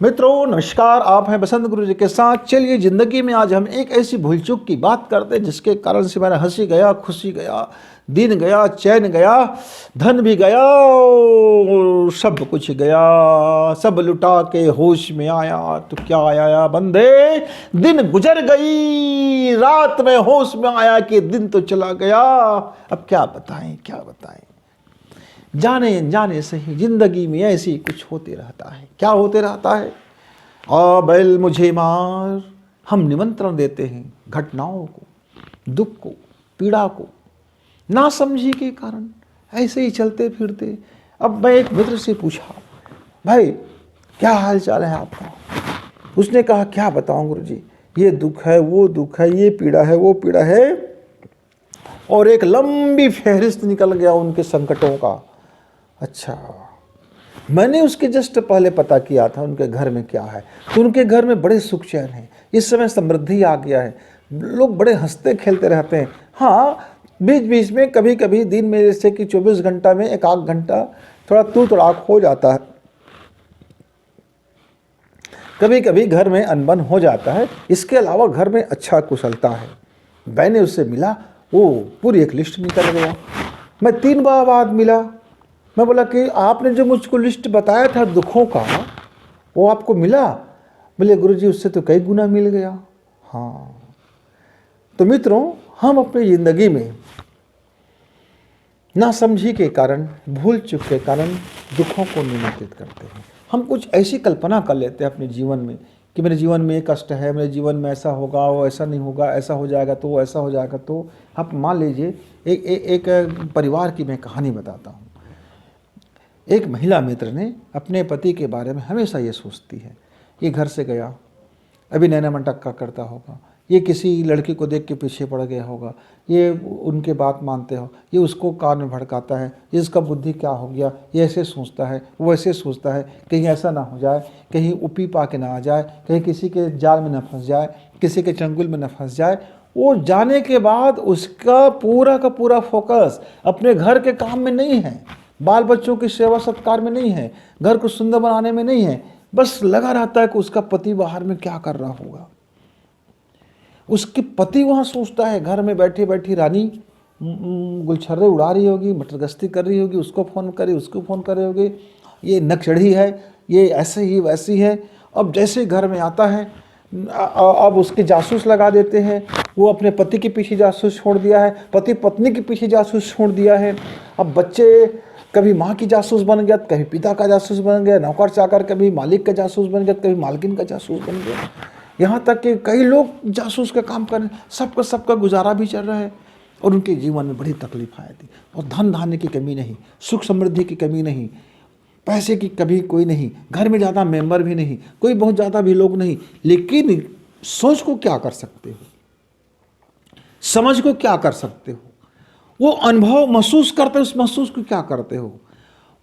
मित्रों नमस्कार, आप हैं बसंत गुरु जी के साथ। चलिए ज़िंदगी में आज हम एक ऐसी भूल चूक की बात करते हैं जिसके कारण से मेरा हंसी गया, खुशी गया, दिन गया, चैन गया, धन भी गया और सब कुछ गया। सब लुटा के होश में आया तो क्या आया बंदे, दिन गुजर गई, रात में होश में आया कि दिन तो चला गया। अब क्या बताएं क्या बताएं, जाने अनजाने से ही जिंदगी में ऐसी कुछ होते रहता है। क्या होते रहता है? आ बैल मुझे मार। हम निमंत्रण देते हैं घटनाओं को, दुख को, पीड़ा को, ना समझी के कारण ऐसे ही चलते फिरते। अब मैं एक मित्र से पूछा, भाई क्या हाल चाल है आपका? उसने कहा क्या बताऊं गुरुजी, ये दुख है, वो दुख है, ये पीड़ा है, वो पीड़ा है, और एक लंबी फहरिस्त निकल गया उनके संकटों का। अच्छा, मैंने उसके जस्ट पहले पता किया था उनके घर में क्या है, तो उनके घर में बड़े सुख चैन है। इस समय समृद्धि आ गया है, लोग बड़े हंसते खेलते रहते हैं। हाँ, बीच बीच में कभी कभी दिन में जैसे कि 24 घंटा में एक आध घंटा थोड़ा तू तड़ाक हो जाता है, कभी कभी घर में अनबन हो जाता है। इसके अलावा घर में अच्छा कुशलता है। मैंने उससे मिला, वो पूरी एक लिस्ट निकल गया। मैं 3 बार बाद मिला, मैं बोला कि आपने जो मुझको लिस्ट बताया था दुखों का, वो आपको मिला? बोले गुरुजी उससे तो कई गुना मिल गया। हाँ, तो मित्रों, हम अपनी ज़िंदगी में नासमझी के कारण, भूल चूक के कारण दुखों को नियंत्रित करते हैं। हम कुछ ऐसी कल्पना कर लेते हैं अपने जीवन में कि मेरे जीवन में ये कष्ट है, मेरे जीवन में ऐसा होगा, वो ऐसा नहीं होगा, ऐसा हो जाएगा तो वो ऐसा हो जाएगा। तो आप मान लीजिए एक परिवार की मैं कहानी बताता हूँ। एक महिला मित्र ने अपने पति के बारे में हमेशा ये सोचती है, ये घर से गया, अभी नैना मटक्का करता होगा, ये किसी लड़की को देख के पीछे पड़ गया होगा, ये उनके बात मानते हो, ये उसको कान में भड़काता है, ये इसका बुद्धि क्या हो गया, ये ऐसे सोचता है, वो ऐसे सोचता है, कहीं ऐसा ना हो जाए, कहीं उपी पा के ना आ जाए, कहीं किसी के जाल में ना फंस जाए, किसी के चंगुल में ना फंस जाए। वो जाने के बाद उसका पूरा का पूरा फोकस अपने घर के काम में नहीं है, बाल बच्चों की सेवा सत्कार में नहीं है, घर को सुंदर बनाने में नहीं है, बस लगा रहता है कि उसका पति बाहर में क्या कर रहा होगा। उसके पति वहाँ सोचता है घर में बैठी बैठी रानी गुलछर्रे उड़ा रही होगी, मटर गश्ती कर रही होगी, उसको फ़ोन करे, उसको फ़ोन कर रही होगी, ये नकचढ़ी है, ये ऐसे ही वैसी है। अब जैसे घर में आता है, अब उसके जासूस लगा देते हैं। वो अपने पति के पीछे जासूस छोड़ दिया है, पति पत्नी के पीछे जासूस छोड़ दिया है। अब बच्चे कभी माँ की जासूस बन गया, कभी पिता का जासूस बन गया, नौकर चाकर कभी मालिक का जासूस बन गया, कभी मालकिन का जासूस बन गया। यहाँ तक कि कई लोग जासूस का काम कर रहे हैं, सबका गुजारा भी चल रहा है और उनके जीवन में बड़ी तकलीफ आती है। और धन धान्य की कमी नहीं, सुख समृद्धि की कमी नहीं, पैसे की कभी कोई नहीं, घर में ज़्यादा मेंबर भी नहीं, कोई बहुत ज़्यादा भी लोग नहीं। लेकिन सोच को क्या कर सकते हो, समझ को क्या कर सकते हो, वो अनुभव महसूस करते हो, उस महसूस को क्या करते हो।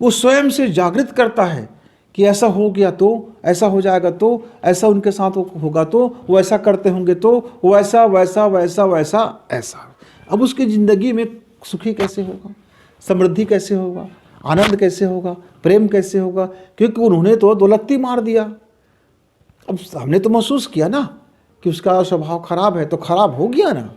वो स्वयं से जागृत करता है कि ऐसा हो गया तो ऐसा हो जाएगा, तो ऐसा उनके साथ होगा, तो वो ऐसा करते होंगे, तो वो ऐसा वैसा वैसा वैसा ऐसा। अब उसकी ज़िंदगी में सुखी कैसे होगा, समृद्धि कैसे होगा, आनंद कैसे होगा, प्रेम कैसे होगा? क्योंकि उन्होंने तो दौलत्ती मार दिया। अब हमने तो महसूस किया ना कि उसका स्वभाव खराब है, तो खराब हो गया ना।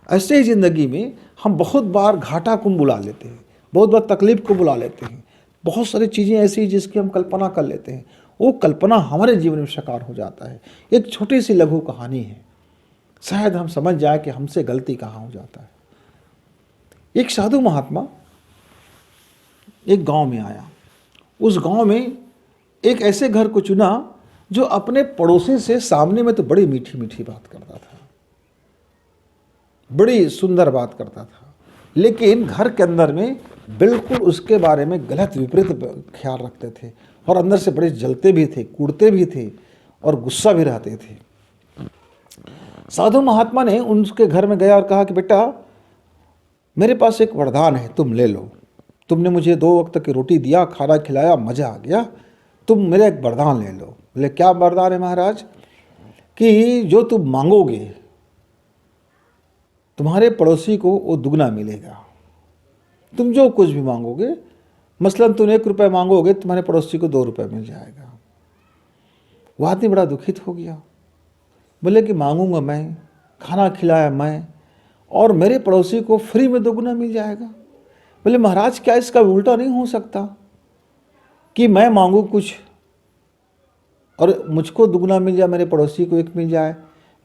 ऐसे ही ज़िंदगी में हम बहुत बार घाटा को बुला लेते हैं, बहुत बार तकलीफ को बुला लेते हैं, बहुत सारी चीज़ें ऐसी जिसकी हम कल्पना कर लेते हैं, वो कल्पना हमारे जीवन में साकार हो जाता है। एक छोटी सी लघु कहानी है, शायद हम समझ जाए कि हमसे गलती कहाँ हो जाता है। एक साधु महात्मा एक गांव में आया। उस गांव में एक ऐसे घर को चुना जो अपने पड़ोसी से सामने में तो बड़ी मीठी मीठी बात करता था, बड़ी सुंदर बात करता था, लेकिन घर के अंदर में बिल्कुल उसके बारे में गलत विपरीत ख्याल रखते थे और अंदर से बड़े जलते भी थे, कूड़ते भी थे और गुस्सा भी रहते थे। साधु महात्मा ने उनके घर में गया और कहा कि बेटा, मेरे पास एक वरदान है, तुम ले लो। तुमने मुझे 2 वक्त की रोटी दिया, खाना खिलाया, मज़ा आ गया, तुम मेरा एक वरदान ले लो। बोले क्या वरदान है महाराज? कि जो तुम मांगोगे तुम्हारे पड़ोसी को वो दुगना मिलेगा। तुम जो कुछ भी मांगोगे, मसलन तुम 1 रुपये मांगोगे, तुम्हारे पड़ोसी को 2 रुपये मिल जाएगा। वो आदमी बड़ा दुखित हो गया। बोले कि मांगूंगा मैं, खाना खिलाया मैं, और मेरे पड़ोसी को फ्री में दोगुना मिल जाएगा। बोले महाराज क्या इसका उल्टा नहीं हो सकता कि मैं मांगू कुछ और मुझको दुगना मिल जाए, मेरे पड़ोसी को एक मिल जाए।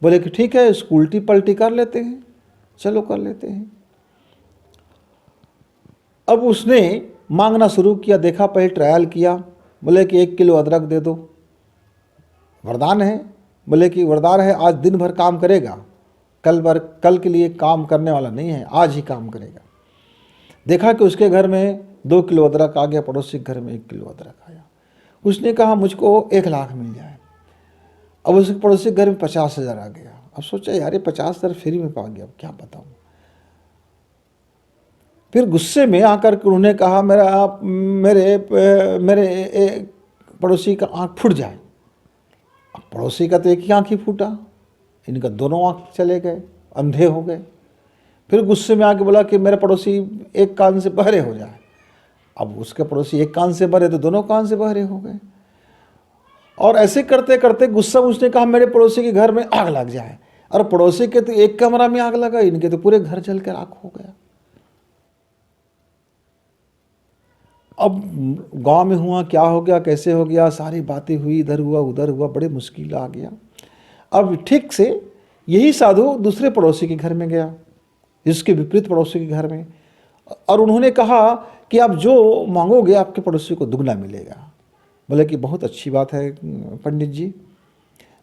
बोले कि ठीक है, इसको उल्टी पलटी कर लेते हैं, चलो कर लेते हैं। अब उसने मांगना शुरू किया, देखा, पहले ट्रायल किया। बोले कि 1 किलो अदरक दे दो, वरदान है। बोले कि वरदान है, आज दिन भर काम करेगा, कल के लिए काम करने वाला नहीं है, आज ही काम करेगा। देखा कि उसके घर में 2 किलो अदरक आ गया, पड़ोसी के घर में 1 किलो अदरक आया। उसने कहा मुझको 1 लाख मिल जाए। अब उसके पड़ोसी के घर में 50,000 आ गया। अब सोचा यार ये 50,000 फ्री में पा गया, अब क्या बताऊँ। फिर गुस्से में आकर के उन्होंने कहा मेरे पड़ोसी का आँख फूट जाए। अब पड़ोसी का तो एक ही आँख ही फूटा, इनका दोनों आँख चले गए, अंधे हो गए। फिर गुस्से में आके बोला कि मेरे पड़ोसी एक कान से बहरे हो जाए। अब उसके पड़ोसी एक कान से बहरे तो दोनों कान से बहरे हो गए। और ऐसे करते करते गुस्सा उसने कहा मेरे पड़ोसी के घर में आग लग जाए। और पड़ोसी के तो एक कमरा में आग लगा, इनके तो पूरे घर जल कर राख हो गया। अब गांव में हुआ, क्या हो गया, कैसे हो गया, सारी बातें हुई, इधर हुआ उधर हुआ, बड़े मुश्किल आ गया। अब ठीक से यही साधु दूसरे पड़ोसी के घर में गया, जिसके विपरीत पड़ोसी के घर में, और उन्होंने कहा कि आप जो मांगोगे आपके पड़ोसी को दुगना मिलेगा। बोले कि बहुत अच्छी बात है पंडित जी।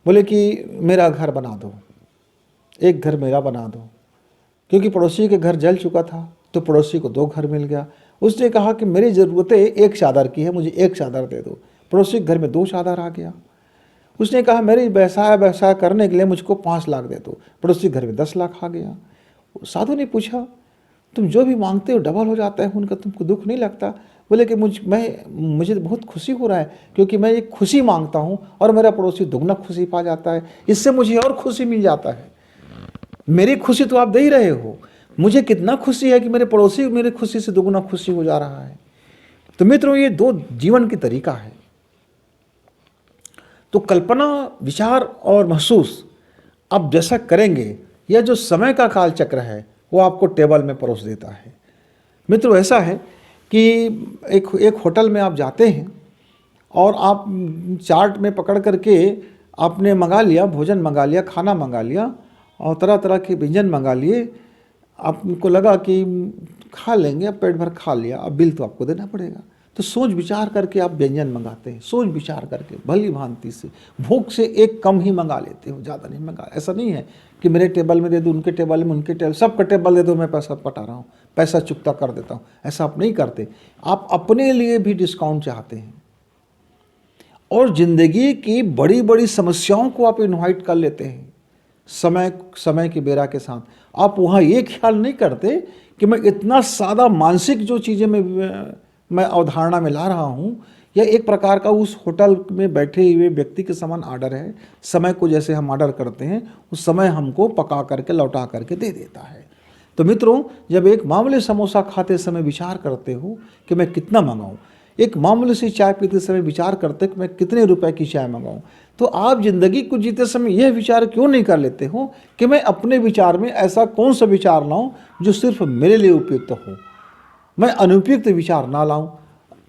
बोले कि मेरा घर बना दो, एक घर मेरा बना दो, क्योंकि पड़ोसी के घर जल चुका था तो पड़ोसी को 2 घर मिल गया। उसने कहा कि मेरी ज़रूरतें 1 चादर की है, मुझे 1 चादर दे दो। पड़ोसी के घर में 2 चादर आ गया। उसने कहा मेरी व्यवसाय करने के लिए मुझको 5 लाख दे दो। पड़ोसी के घर में 10 लाख आ गया। साधु ने पूछा तुम जो भी मांगते हो डबल हो जाता है, उनका तुमको दुख नहीं लगता? बोले कि मुझे बहुत खुशी हो रहा है, क्योंकि मैं एक खुशी मांगता हूँ और मेरा पड़ोसी दुगना खुशी पा जाता है, इससे मुझे और खुशी मिल जाता है। मेरी खुशी तो आप दे ही रहे हो, मुझे कितना खुशी है कि मेरे पड़ोसी मेरी खुशी से दुगना खुशी हो जा रहा है। तो मित्रों ये 2 जीवन की तरीका है। तो कल्पना, विचार और महसूस आप जैसा करेंगे, यह जो समय का काल चक्र है वो आपको टेबल में परोस देता है। मित्रों ऐसा है कि एक होटल में आप जाते हैं और आप चार्ट में पकड़ करके आपने मंगा लिया, भोजन मंगा लिया, खाना मंगा लिया और तरह तरह के व्यंजन मंगा लिए। आपको लगा कि खा लेंगे, अब पेट भर खा लिया, अब बिल तो आपको देना पड़ेगा। तो सोच विचार करके आप व्यंजन मंगाते हैं, सोच विचार करके भली भांति से, भूख से एक कम ही मंगा लेते हो, ज़्यादा नहीं मंगा। ऐसा नहीं है कि मेरे टेबल में दे दूँ, उनके टेबल में, उनके टेबल, सबका टेबल दे दो, मैं पैसा पटा रहा हूँ, पैसा चुकता कर देता हूँ। ऐसा आप नहीं करते, आप अपने लिए भी डिस्काउंट चाहते हैं और ज़िंदगी की बड़ी बड़ी समस्याओं को आप इन्वाइट कर लेते हैं समय की बेरा के साथ। आप वहाँ ये ख्याल नहीं करते कि मैं इतना सादा मानसिक जो चीज़ें मैं अवधारणा में ला रहा हूँ, यह एक प्रकार का उस होटल में बैठे हुए व्यक्ति के समान आर्डर है। समय को जैसे हम आर्डर करते हैं, उस समय हमको पका करके लौटा करके दे देता है। तो मित्रों, जब एक मामूली समोसा खाते समय विचार करते हो कि मैं कितना मंगाऊँ, एक मामूली सी चाय पीते समय विचार करते कि मैं कितने रुपए की चाय मंगाऊँ, तो आप ज़िंदगी को जीते समय यह विचार क्यों नहीं कर लेते हो कि मैं अपने विचार में ऐसा कौन सा विचार लाऊं जो सिर्फ मेरे लिए उपयुक्त हो, मैं अनुपयुक्त विचार ना लाऊं,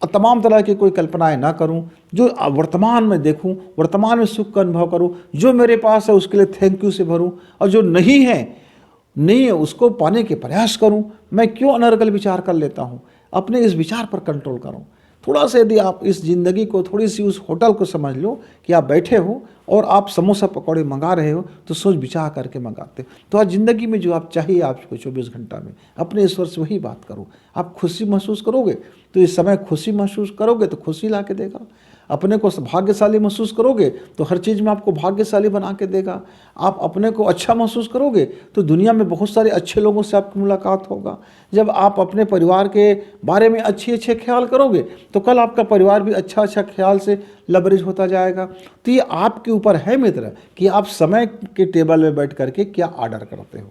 तमाम तरह की कोई कल्पनाएं ना करूं, जो वर्तमान में देखूं, वर्तमान में सुख का अनुभव करूं, जो मेरे पास है उसके लिए थैंक यू से भरूं, और जो नहीं है उसको पाने के प्रयास करूं। मैं क्यों अनर्गल विचार कर लेता हूं? अपने इस विचार पर कंट्रोल करूं। थोड़ा सा यदि आप इस ज़िंदगी को, थोड़ी सी उस होटल को समझ लो कि आप बैठे हो और आप समोसा पकौड़े मंगा रहे हो, तो सोच विचार करके मंगाते हो। तो आज ज़िंदगी में जो आप चाहिए आपको 24 घंटा में, अपने ईश्वर से वही बात करो। आप खुशी महसूस करोगे तो इस समय खुशी महसूस करोगे तो खुशी ला के देगा। अपने को भाग्यशाली महसूस करोगे तो हर चीज़ में आपको भाग्यशाली बना के देगा। आप अपने को अच्छा महसूस करोगे तो दुनिया में बहुत सारे अच्छे लोगों से आपकी मुलाकात होगा। जब आप अपने परिवार के बारे में अच्छे ख्याल करोगे तो कल आपका परिवार भी अच्छा ख्याल से लबरेज होता जाएगा। तो ये आपके ऊपर है मित्र कि आप समय के टेबल में बैठ करके क्या ऑर्डर करते हो,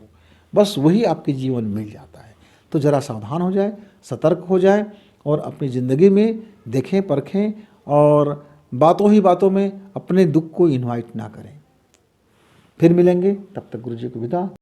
बस वही आपके जीवन में मिल जाता है। तो ज़रा सावधान हो जाए, सतर्क हो जाए और अपनी ज़िंदगी में देखें, परखें और बातों ही बातों में अपने दुख को इन्वाइट ना करें। फिर मिलेंगे, तब तक गुरु जी को विदा।